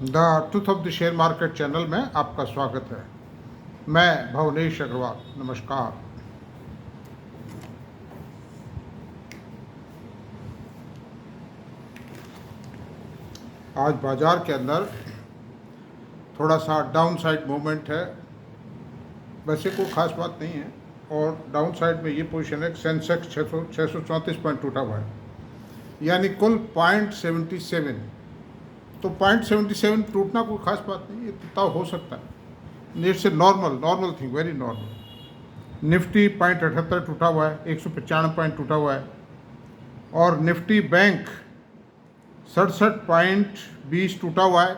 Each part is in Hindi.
The truth of the share market channel में आपका स्वागत है। मैं भवनेश अग्रवाल, नमस्कार। आज बाजार के अंदर थोड़ा सा डाउन साइड मूवमेंट है, वैसे कोई ख़ास बात नहीं है। और डाउन साइड में ये पोजीशन है, सेंसेक्स 634 पॉइंट टूटा हुआ है, यानी कुल 0.77। तो 0.77 टूटना कोई ख़ास बात नहीं, ये टूटा हो सकता है। It's a normal thing, very normal. Nifty 0.78 टूटा हुआ है, 195 पॉइंट टूटा हुआ है। और निफ्टी बैंक 67.20 टूटा हुआ है,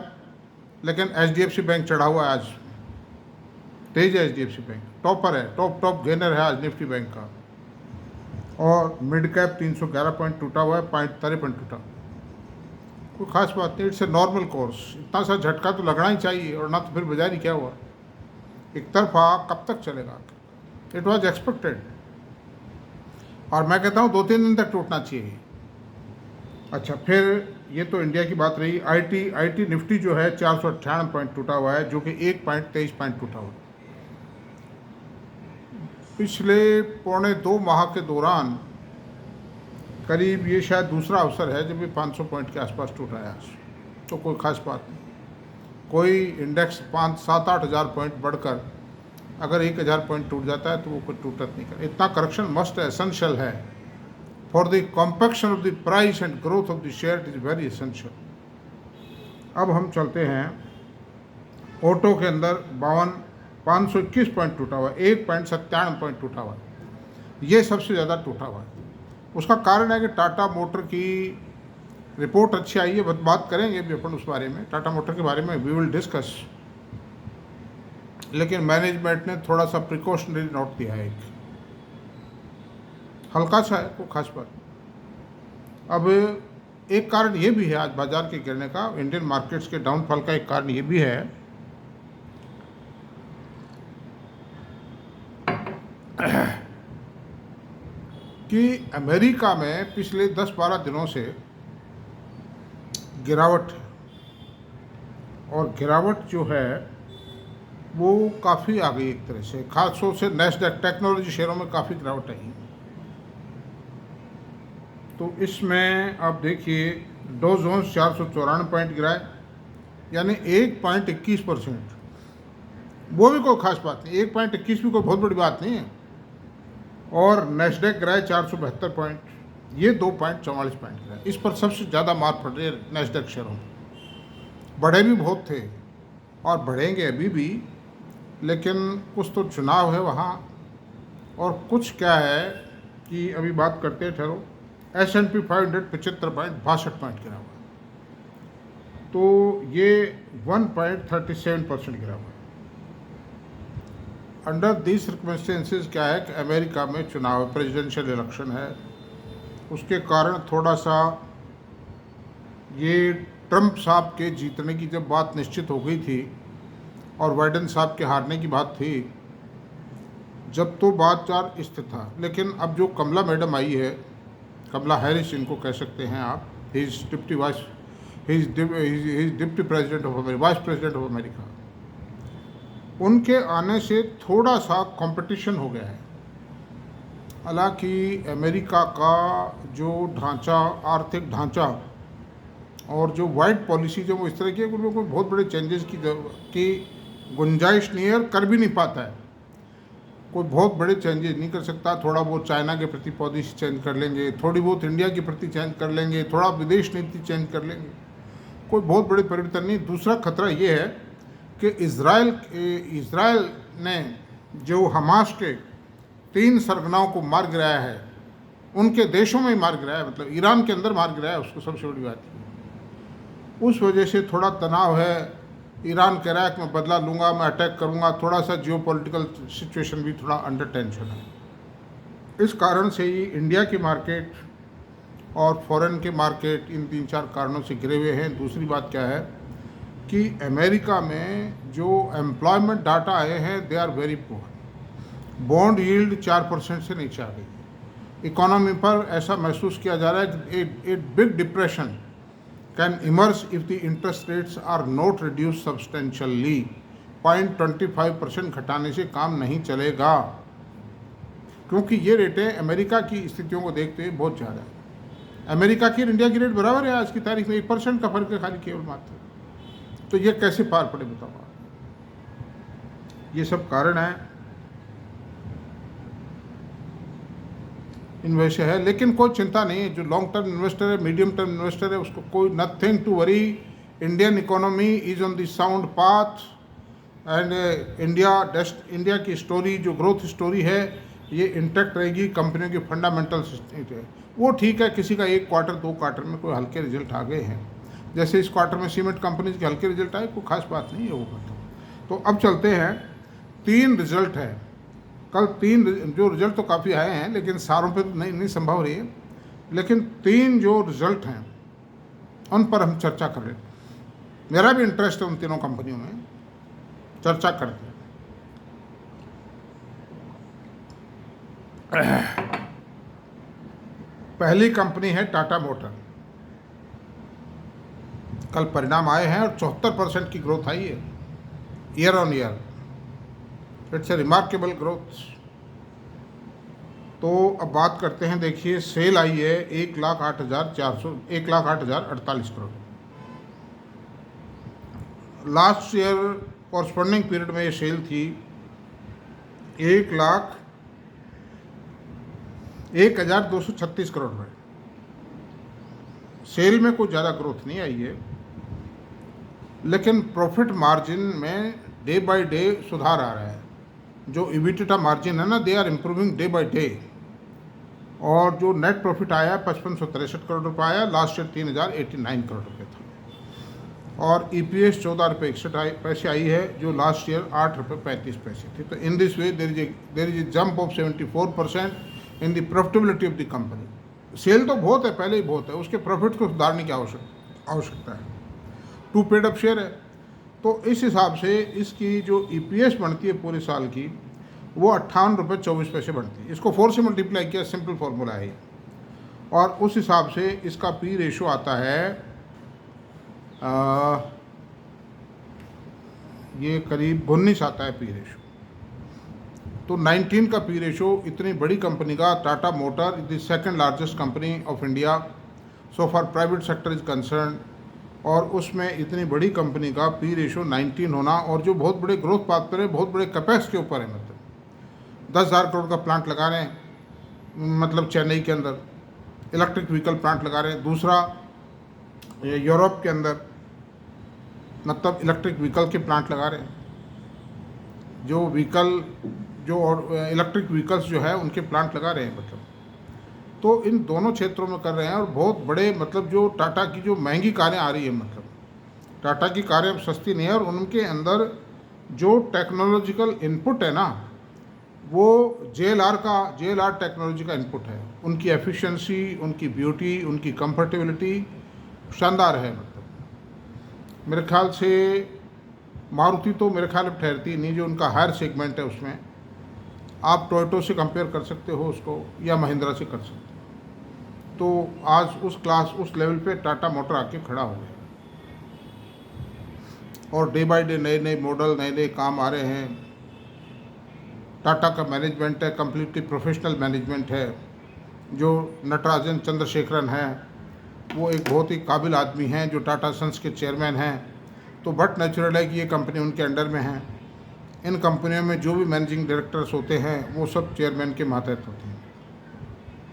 लेकिन HDFC बैंक चढ़ा हुआ है। आज तेज है HDFC बैंक, टॉपर है, टॉप गेनर है आज निफ्टी बैंक का। और मिड कैप 311 पॉइंट टूटा हुआ है, 0.53 टूटा। कोई ख़ास बात नहीं, इट्स ए नॉर्मल कोर्स। इतना सा झटका तो लगना ही चाहिए, और ना तो फिर बाजार ही क्या हुआ। एक तरफा कब तक चलेगा? इट वॉज एक्सपेक्टेड, और मैं कहता हूँ 2-3 दिन तक टूटना चाहिए। अच्छा, फिर ये तो इंडिया की बात रही। IT निफ्टी जो है 498 पॉइंट टूटा हुआ है, जो कि 1.23 पॉइंट टूटा हुआ है। पिछले 1.25 माह के दौरान करीब ये शायद दूसरा अवसर है जब ये 500 पॉइंट के आसपास टूटा है आज। तो कोई ख़ास बात नहीं। कोई इंडेक्स 5-7-8 हज़ार पॉइंट बढ़कर अगर 1,000 पॉइंट टूट जाता है तो वो कोई टूटत नहीं कर। इतना करेक्शन मस्ट एसेंशियल है for the compaction of the price and growth of the share, it is very essential. अब हम चलते हैं ऑटो के अंदर 521 पॉइंट टूटा हुआ है, 1.97 पॉइंट टूटा हुआ है। ये सबसे ज़्यादा टूटा हुआ है। उसका कारण है कि टाटा मोटर की रिपोर्ट अच्छी आई है, बात करेंगे भी अपन उस बारे में। टाटा मोटर के बारे में वी विल डिस्कस, लेकिन मैनेजमेंट ने थोड़ा सा प्रिकॉशनरी नोट दिया है, एक हल्का सा है, कोई खास बात। अब एक कारण ये भी है आज बाजार के गिरने का, इंडियन मार्केट्स के डाउनफॉल का एक कारण ये भी है कि अमेरिका में पिछले 10-12 दिनों से गिरावट है। और गिरावट जो है वो काफ़ी आ गई एक तरह से, खासतौर से नैस्डैक टेक्नोलॉजी शेयरों में काफ़ी गिरावट आई। तो इसमें आप देखिए, डो जोन्स 494 पॉइंट गिराए, यानी 1.21%। वो भी कोई खास बात नहीं, 1.21 भी कोई बहुत बड़ी बात नहीं है। और नैस्डैक गिराए 472 पॉइंट, ये 2.44 पॉइंट गिराए। इस पर सबसे ज़्यादा मार पड़ रही है नैस्डैक शेयरों में। बढ़े भी बहुत थे और बढ़ेंगे अभी भी, लेकिन कुछ तो चुनाव है वहाँ, और कुछ क्या है कि अभी बात करते हैं, ठहरो। S&P 500 75.62 पॉइंट गिरा हुआ, तो ये 1.37% गिरा हुआ। अंडर दीज सर्कमस्टेंसेस क्या है कि अमेरिका में चुनाव, प्रेसिडेंशियल इलेक्शन है, उसके कारण थोड़ा सा ये ट्रंप साहब के जीतने की जब बात निश्चित हो गई थी और बाइडेन साहब के हारने की बात थी, जब तो बातचार स्थिर था। लेकिन अब जो कमला मैडम आई है, कमला हैरिस इनको कह सकते हैं आप, he is deputy president of America, vice president of America. उनके आने से थोड़ा सा कंपटीशन हो गया है। हालांकि अमेरिका का जो ढांचा, आर्थिक ढांचा और जो वाइड पॉलिसी जो वो इस तरह की है, उनमें कोई बहुत बड़े चेंजेस की गुंजाइश नहीं है, और कर भी नहीं पाता है। कोई बहुत बड़े चेंजेस नहीं कर सकता। थोड़ा बहुत चाइना के प्रति पॉलिसी चेंज कर लेंगे, थोड़ी बहुत इंडिया के प्रति चेंज कर लेंगे, थोड़ा विदेश नीति चेंज कर लेंगे, कोई बहुत बड़े परिवर्तन नहीं। दूसरा खतरा ये है कि इज़राइल ने जो हमास के 3 सरगनाओं को मार गिराया है, उनके देशों में ही मार गिराया है, मतलब ईरान के अंदर मार गिराया है उसको, सबसे बड़ी बात है। उस वजह से थोड़ा तनाव है। ईरान कह रहा है कि मैं बदला लूँगा, मैं अटैक करूँगा। थोड़ा सा जियोपॉलिटिकल सिचुएशन भी थोड़ा अंडर टेंशन है। इस कारण से ही इंडिया की मार्केट और फॉरेन के मार्केट इन 3-4 कारणों से गिरे हुए हैं। दूसरी बात क्या है कि अमेरिका में जो एम्प्लॉयमेंट डाटा आए हैं, they are very poor. Bond yield 4% से नीचे आ गई। इकोनॉमी पर ऐसा महसूस किया जा रहा है कि एक big depression can emerge if the interest rates are not reduce substantially. 0.25% घटाने से काम नहीं चलेगा, क्योंकि ये रेटें अमेरिका की स्थितियों को देखते हुए बहुत ज़्यादा है। अमेरिका की और इंडिया की रेट बराबर है आज की तारीख में, 1% का फर्क है खाली केवल मात्र। तो ये कैसे पार पड़े बताओ आप? ये सब कारण है, इन वजह से है। लेकिन कोई चिंता नहीं है, जो लॉन्ग टर्म इन्वेस्टर है, मीडियम टर्म इन्वेस्टर है, उसको कोई nothing to worry. Indian economy is on the sound path and India की स्टोरी, जो ग्रोथ स्टोरी है, ये इंटैक्ट रहेगी। कंपनियों की फंडामेंटल्स वो ठीक है, किसी का 1 क्वार्टर 2 क्वार्टर में कोई हल्के रिजल्ट आ गए हैं, जैसे इस क्वार्टर में सीमेंट कंपनीज के हल्के रिजल्ट आए, कोई खास बात नहीं है वो मतलब। तो अब चलते हैं, 3 रिजल्ट है कल, 3 जो रिजल्ट तो काफ़ी आए हैं, लेकिन सारों पे तो नहीं संभव रही है, लेकिन 3 जो रिजल्ट हैं उन पर हम चर्चा कर रहे हैं। मेरा भी इंटरेस्ट है उन तीनों कंपनियों में, चर्चा करते हैं। पहली कंपनी है टाटा मोटर। कल परिणाम आए हैं और 74% की ग्रोथ आई है year on year. It's a remarkable growth. तो अब बात करते हैं, देखिए सेल आई है 1,08,48 crore. Last year corresponding period में ये सेल थी 1,0236 करोड़ में। सेल में कोई ज़्यादा ग्रोथ नहीं आई है, लेकिन प्रॉफिट मार्जिन में डे बाय डे सुधार आ रहा है। जो इबिटा मार्जिन है ना, they are improving day by day. और जो नेट प्रॉफिट आया 5563 करोड़ रुपये आया, लास्ट ईयर 3089 करोड़ रुपये था। और EPS 14 रुपये 61 पैसे आई है, जो लास्ट ईयर 8 रुपये 35 पैसे थी। तो in this way there is a jump of 74% in the profitability of the company. Sale तो बहुत है, पहले ही बहुत है, उसके प्रॉफिट को सुधारने की आवश्यकता है। 2 पेड अप शेयर है, तो इस हिसाब से इसकी जो EPS बनती है पूरे साल की, वो 58 रुपये 24 पैसे बनती है। इसको 4 से मल्टीप्लाई किया, सिंपल फॉर्मूला है। और उस हिसाब से इसका P रेशो आता है ये करीब 19 आता है P रेशो। तो 19 का P रेशो इतनी बड़ी कंपनी का, Tata motor the second largest company of India so for private sector is concern, और उसमें इतनी बड़ी कंपनी का P रेशो 19 होना, और जो बहुत बड़े ग्रोथ पाथ पर है, बहुत बड़े कैपेक्स के ऊपर है, मतलब 10,000 करोड़ का प्लांट लगा रहे हैं, मतलब चेन्नई के अंदर इलेक्ट्रिक व्हीकल प्लांट लगा रहे हैं। दूसरा यूरोप के अंदर मतलब इलेक्ट्रिक व्हीकल के प्लांट लगा रहे हैं, जो इलेक्ट्रिक व्हीकल्स जो है उनके प्लांट लगा रहे हैं, मतलब। तो इन दोनों क्षेत्रों में कर रहे हैं, और बहुत बड़े, मतलब जो टाटा की जो महंगी कारें आ रही है, मतलब टाटा की कारें अब सस्ती नहीं है, और उनके अंदर जो टेक्नोलॉजिकल इनपुट है ना, वो JLR टेक्नोलॉजी का इनपुट है। उनकी एफिशिएंसी, उनकी ब्यूटी, उनकी कंफर्टेबिलिटी शानदार है। मतलब मेरे ख्याल से मारुति तो मेरे ख्याल में ठहरती नहीं, जो उनका हायर सेगमेंट है उसमें आप टोयोटो से कंपेयर कर सकते हो उसको, या महिंद्रा से कर सकते हो। तो आज उस लेवल पे टाटा मोटर आके खड़ा हो गया, और डे बाय डे नए नए मॉडल, नए नए काम आ रहे हैं। टाटा का मैनेजमेंट है, कम्प्लीटली प्रोफेशनल मैनेजमेंट है। जो नटराजन चंद्रशेखरन है, वो एक बहुत ही काबिल आदमी हैं, जो टाटा सन्स के चेयरमैन हैं। तो बट नेचुरल है कि ये कंपनी उनके अंडर में है। इन कंपनियों में जो भी मैनेजिंग डायरेक्टर्स होते हैं, वो सब चेयरमैन के मातहत होते हैं।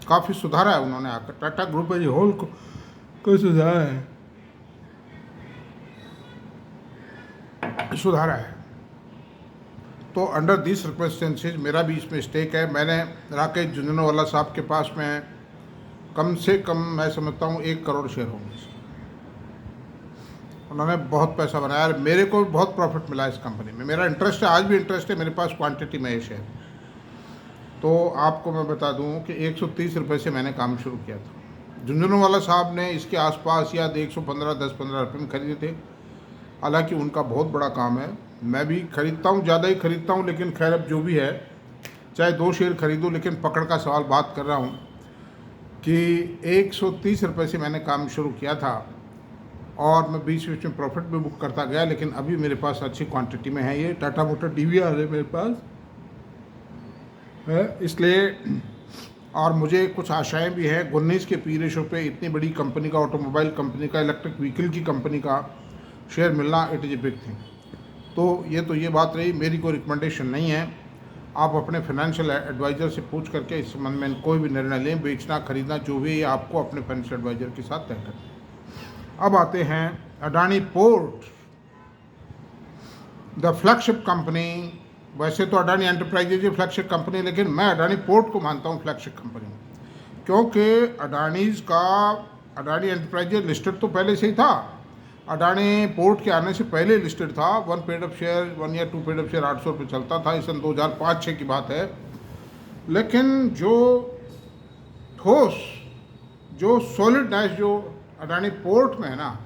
काफ़ी सुधारा है उन्होंने आकर, टाटा ग्रुप एज होल को सुधारा है। तो अंडर दिस सर्कमस्टेंसेज मेरा भी इसमें स्टेक है। मैंने राकेश झुंझुनवाला साहब के पास में कम से कम मैं समझता हूँ 1 करोड़ शेयर होंगे। उन्होंने बहुत पैसा बनाया, और मेरे को भी बहुत प्रॉफिट मिला इस कंपनी में। मेरा इंटरेस्ट है, आज भी इंटरेस्ट है, मेरे पास क्वांटिटी में ये शेयर। तो आपको मैं बता दूं कि 130 रुपये से मैंने काम शुरू किया था। झुंझुनवाला साहब ने इसके आसपास या 115 10-15 रुपये में खरीदे थे। हालांकि उनका बहुत बड़ा काम है, मैं भी खरीदता हूँ, ज़्यादा ही खरीदता हूँ, लेकिन खैर अब जो भी है, चाहे 2 शेयर खरीदूँ, लेकिन पकड़ का सवाल बात कर रहा हूँ कि 130 रुपये से मैंने काम शुरू किया था, और मैं बीच बीच में प्रॉफिट भी बुक करता गया, लेकिन अभी मेरे पास अच्छी क्वांटिटी में है। ये टाटा मोटर DVR है मेरे पास है, इसलिए। और मुझे कुछ आशाएं भी हैं। 19 के पी रेशो पे इतनी बड़ी कंपनी का, ऑटोमोबाइल कंपनी का, इलेक्ट्रिक व्हीकल की कंपनी का शेयर मिलना it is a big thing. तो ये बात रही, मेरी कोई रिकमेंडेशन नहीं है। आप अपने फाइनेंशियल एडवाइज़र से पूछ करके इस संबंध में कोई भी निर्णय लें। बेचना खरीदना जो भी है आपको अपने फाइनेंशियल एडवाइज़र के साथ तय करना। अब आते हैं Adani port, the flagship company. वैसे तो अडानी एंटरप्राइजेज फ्लैगशिप कंपनी, लेकिन मैं अडानी पोर्ट को मानता हूँ फ्लैगशिप कंपनी, क्योंकि अडानी एंटरप्राइजेज लिस्टेड तो पहले से ही था। अडानी पोर्ट के आने से पहले लिस्टेड था। 1 पेड अप शेयर, 1 या 2 पेड अप शेयर 800 रुपये चलता था। इस सन 2005-06 की बात है। लेकिन जो ठोस, जो सॉलिड नैश जो अडानी पोर्ट में है ना,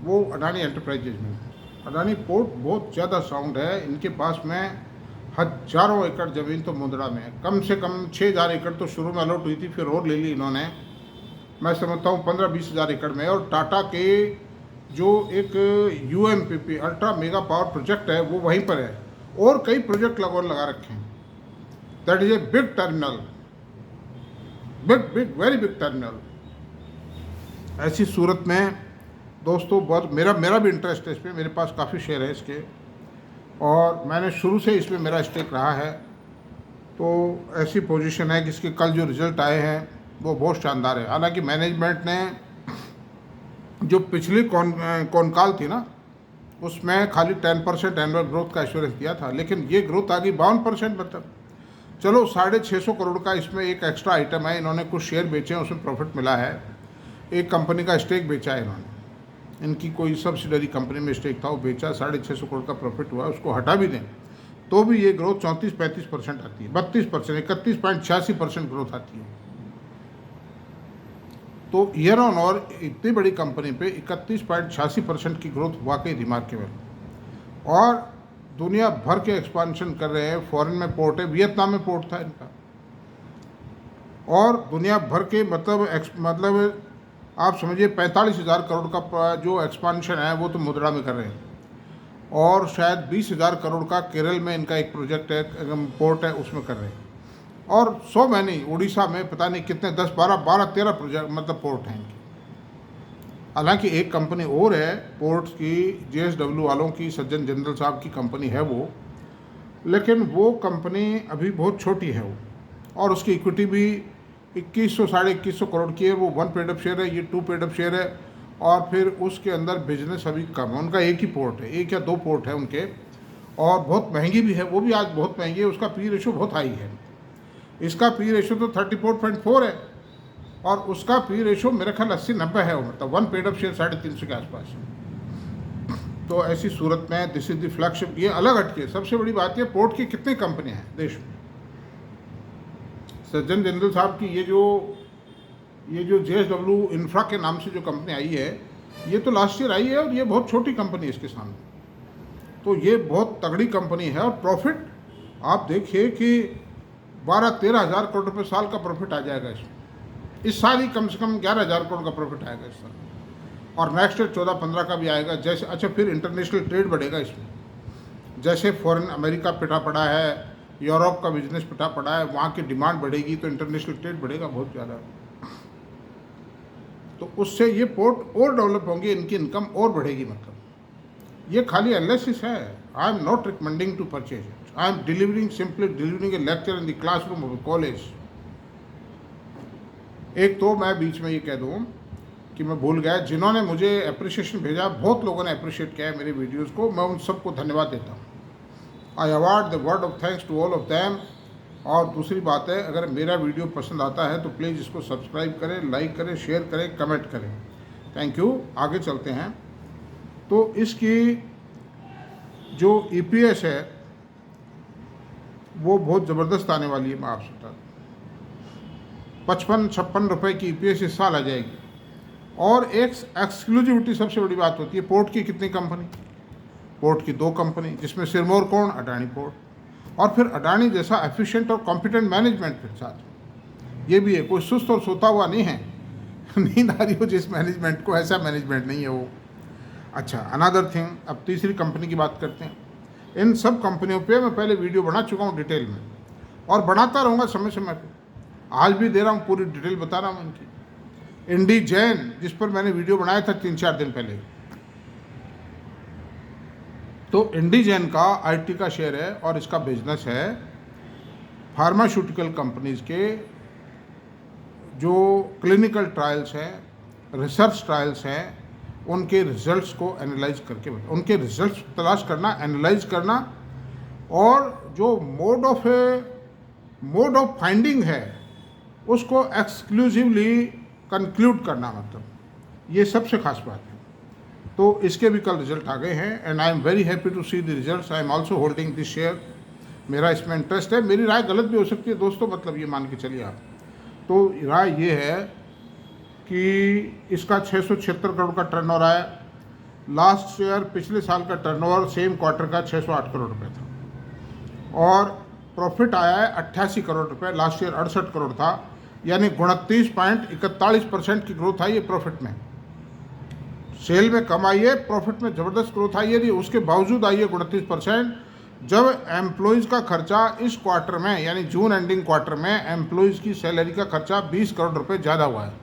वो अडानी एंटरप्राइजेज में है। अडानी पोर्ट बहुत ज़्यादा साउंड है। इनके पास में हज़ारों एकड़ ज़मीन तो मुंद्रा में है। कम से कम 6,000 एकड़ तो शुरू में अलॉट हुई थी, फिर और ले ली इन्होंने। मैं समझता हूँ 15-20 हज़ार एकड़ में। और टाटा के जो एक UMPP ultra mega power project है वो वहीं पर है, और कई प्रोजेक्ट लगा रखे हैं। That is a big terminal, big very big terminal. ऐसी सूरत में दोस्तों बहुत मेरा भी इंटरेस्ट है इसमें। मेरे पास काफ़ी शेयर है इसके, और मैंने शुरू से इसमें मेरा स्टेक रहा है। तो ऐसी पोजीशन है कि इसके कल जो रिज़ल्ट आए हैं वो बहुत शानदार है। हालांकि मैनेजमेंट ने जो पिछली कॉनकॉल थी ना, उसमें खाली 10% एनुअल ग्रोथ का एश्योरेंस दिया था, लेकिन ये ग्रोथ आ गई 52%। मतलब चलो 650 करोड़ का इसमें एक एक्स्ट्रा आइटम है। इन्होंने कुछ शेयर बेचे हैं, उसमें प्रॉफिट मिला है। एक कंपनी का स्टेक बेचा है इन्होंने, इनकी कोई सब्सिडरी कंपनी में स्टेक था, वो बेचा, 650 करोड़ का प्रॉफिट हुआ। उसको हटा भी दें तो भी ये ग्रोथ 34-35% आती है, 32%, 31.86% ग्रोथ आती है। तो ईयर ऑन और इतनी बड़ी कंपनी पे 31.86% की ग्रोथ वाकई रिमार्केबल। और दुनिया भर के एक्सपांशन कर रहे हैं। फॉरेन में पोर्ट है, वियतनाम में पोर्ट था इनका, और दुनिया भर के मतलब आप समझिए 45,000 करोड़ का जो एक्सपांशन है वो तो मुद्रा में कर रहे हैं। और शायद 20,000 करोड़ का केरल में इनका एक प्रोजेक्ट है, पोर्ट है, उसमें कर रहे हैं। और 100 में नहीं, उड़ीसा में पता नहीं कितने 10-12-13 प्रोजेक्ट मतलब पोर्ट हैं इनके। हालांकि एक कंपनी और है पोर्ट्स की, JSW वालों की, सज्जन जिंदल साहब की कंपनी है वो, लेकिन वो कंपनी अभी बहुत छोटी है वो, और उसकी इक्विटी भी 2100-2150 करोड़ की है। वो 1 पेड अप शेयर है, ये 2 पेड अप शेयर है। और फिर उसके अंदर बिजनेस अभी कम है, उनका एक ही पोर्ट है, 1 या 2 पोर्ट है उनके, और बहुत महंगी भी है वो भी, आज बहुत महंगी है। उसका पी रेशो बहुत हाई है। इसका पी रेशो तो 34.4 है, और उसका पी रेशो मेरे ख्याल 80-90 है। मतलब 1 पेड अप शेयर 350 के आसपास। तो ऐसी सूरत में दिस इज द फ्लैगशिप। ये अलग हटके सबसे बड़ी बात है, पोर्ट की कितनी कंपनियां हैं देश में। सज्जन जिंदल साहब की ये जो JSW इंफ्रा के नाम से जो कंपनी आई है, ये तो लास्ट ईयर आई है, और ये बहुत छोटी कंपनी है इसके सामने। तो ये बहुत तगड़ी कंपनी है। और प्रॉफिट आप देखिए कि 12-13 हज़ार करोड़ रुपये साल का प्रॉफिट आ जाएगा इसमें। इस साल ही कम से कम 11,000 करोड़ का प्रॉफिट आएगा इस साल, और नेक्स्ट ईयर 14-15 का भी आएगा। जैसे अच्छा, फिर इंटरनेशनल ट्रेड बढ़ेगा इसमें। जैसे फॉरेन अमेरिका पिटा पड़ा है, यूरोप का बिजनेस पिटा पड़ा है, वहाँ की डिमांड बढ़ेगी तो इंटरनेशनल ट्रेड बढ़ेगा बहुत ज़्यादा। तो उससे ये पोर्ट और डेवलप होंगे, इनकी इनकम और बढ़ेगी। मतलब ये खाली एनालिसिस है। I am not recommending to purchase it. I am simply delivering a lecture in the classroom of college. एक तो मैं बीच में ये कह दूँ कि मैं भूल गया, जिन्होंने मुझे अप्रिशिएशन भेजा, बहुत लोगों ने अप्रिशिएट किया है मेरे वीडियोज़ को, मैं उन सबको धन्यवाद देता हूँ। I award the word of thanks to all of them. और दूसरी बात है, अगर मेरा वीडियो पसंद आता है तो प्लीज़ इसको सब्सक्राइब करें, लाइक करें, शेयर करें, कमेंट करें। Thank you. आगे चलते हैं। तो इसकी जो EPS है वो बहुत ज़बरदस्त आने वाली है। मैं आपसे बता दूँ 55-56 रुपये की EPS इस साल आ जाएगी। और एक एक्सक्लूसिविटी सबसे बड़ी बात होती है, पोर्ट की कितनी कंपनी, पोर्ट की 2 कंपनी, जिसमें सिरमौर कौन, अडानी पोर्ट। और फिर अडानी जैसा एफिशिएंट और कॉम्पिटेंट मैनेजमेंट फिर साथ। ये भी है, कोई सुस्त और सोता हुआ नहीं है। नींद आ रही हो जिस मैनेजमेंट को, ऐसा मैनेजमेंट नहीं है वो। अच्छा, अनदर थिंग, अब तीसरी कंपनी की बात करते हैं। इन सब कंपनियों पे मैं पहले वीडियो बना चुका हूँ डिटेल में, और बनाता रहूँगा समय समय पे। आज भी दे रहा हूँ, पूरी डिटेल बता रहा हूँ इनकी। इंडीजैन, जिस पर मैंने वीडियो बनाया था 3-4 दिन पहले, तो इंडीजैन का आईटी का शेयर है और इसका बिजनेस है फार्मास्यूटिकल कंपनीज के जो क्लिनिकल ट्रायल्स हैं, रिसर्च ट्रायल्स हैं, उनके रिजल्ट्स को एनालाइज करके उनके रिजल्ट्स तलाश करना, एनालाइज करना, और जो मोड ऑफ फाइंडिंग है उसको एक्सक्लूसिवली कंक्लूड करना, मतलब ये सबसे खास बात है। तो इसके भी कल रिजल्ट आ गए हैं, and I am very happy to see the results. I am also holding this share. मेरा इसमें इंटरेस्ट है। मेरी राय गलत भी हो सकती है दोस्तों, मतलब ये मान के चलिए आप। तो राय ये है कि इसका 676 करोड़ का टर्नओवर आया। लास्ट ईयर, पिछले साल का टर्नओवर सेम क्वार्टर का 608 करोड़ रुपये था, और प्रॉफिट आया है 88 करोड़ रुपये। लास्ट ईयर 68 करोड़ था, यानी 29.41% की ग्रोथ आई है प्रॉफिट में। सेल में कम आई है, प्रॉफिट में ज़बरदस्त ग्रोथ आई है। यदि उसके बावजूद आई है 29%, जब एम्प्लॉयज़ का खर्चा इस क्वार्टर में, यानी जून एंडिंग क्वार्टर में, एम्प्लॉयज़ की सैलरी का खर्चा 20 करोड़ रुपये ज़्यादा हुआ है,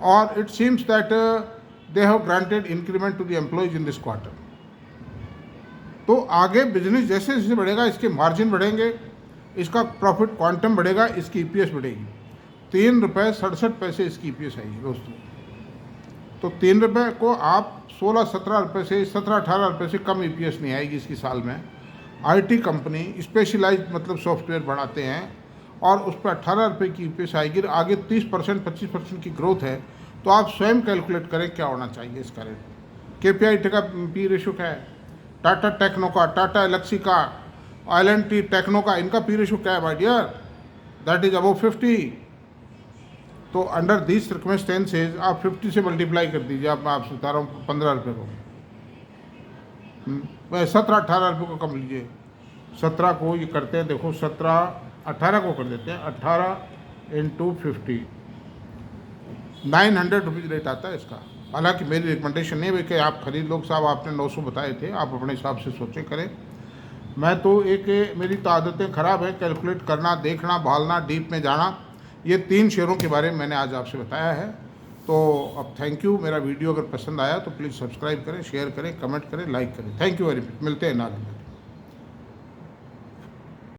और it seems that they have granted increment to the employees in this quarter. तो आगे बिजनेस जैसे जैसे बढ़ेगा, इसके मार्जिन बढ़ेंगे, इसका प्रॉफिट क्वांटम बढ़ेगा, इसकी ईपीएस बढ़ेगी। 3 रुपये 67 पैसे इसकी ईपीएस आएगी दोस्तों। तो 3 रुपये को आप 16-17 रुपये से, 17-18 रुपये से कम ईपीएस नहीं आएगी इसकी साल में। आईटी कंपनी स्पेशलाइज्ड मतलब सॉफ्टवेयर बनाते हैं, और उस पर 18 रुपये की ईपीएस आएगी। आगे 30% 25% की ग्रोथ है, तो आप स्वयं कैलकुलेट करें क्या होना चाहिए इसका रेट। केपीआई का पी रेशो क्या है? टाटा टेक्नो का, टाटा एलेक्सी का, L&T टेक्नो का, इनका पी रेशो क्या है my dear? That is above 50। तो अंडर दिस सर्कमस्टेंसेज आप 50 से मल्टीप्लाई कर दीजिए। आप, मैं आपसे बता रहा हूँ 15 रुपये को, 17-18 रुपये को कम लीजिए। 17 को ये करते हैं, देखो 18 को कर देते हैं। 18 इंटू 50, 900 रुपीज़ रेट आता है इसका। हालांकि मेरी रिकमेंडेशन नहीं है कि आप खरीद लो साहब, आपने 900 बताए थे, आप अपने हिसाब से सोचें करें। मैं तो मेरी तो आदतें ख़राब है, कैलकुलेट करना, देखना, भालना, डीप में जाना। ये 3 शेयरों के बारे में मैंने आज आपसे बताया है। तो अब थैंक यू। मेरा वीडियो अगर पसंद आया तो प्लीज़ सब्सक्राइब करें, शेयर करें, कमेंट करें, लाइक करें। Thank you very much. मिलते हैं नाले में।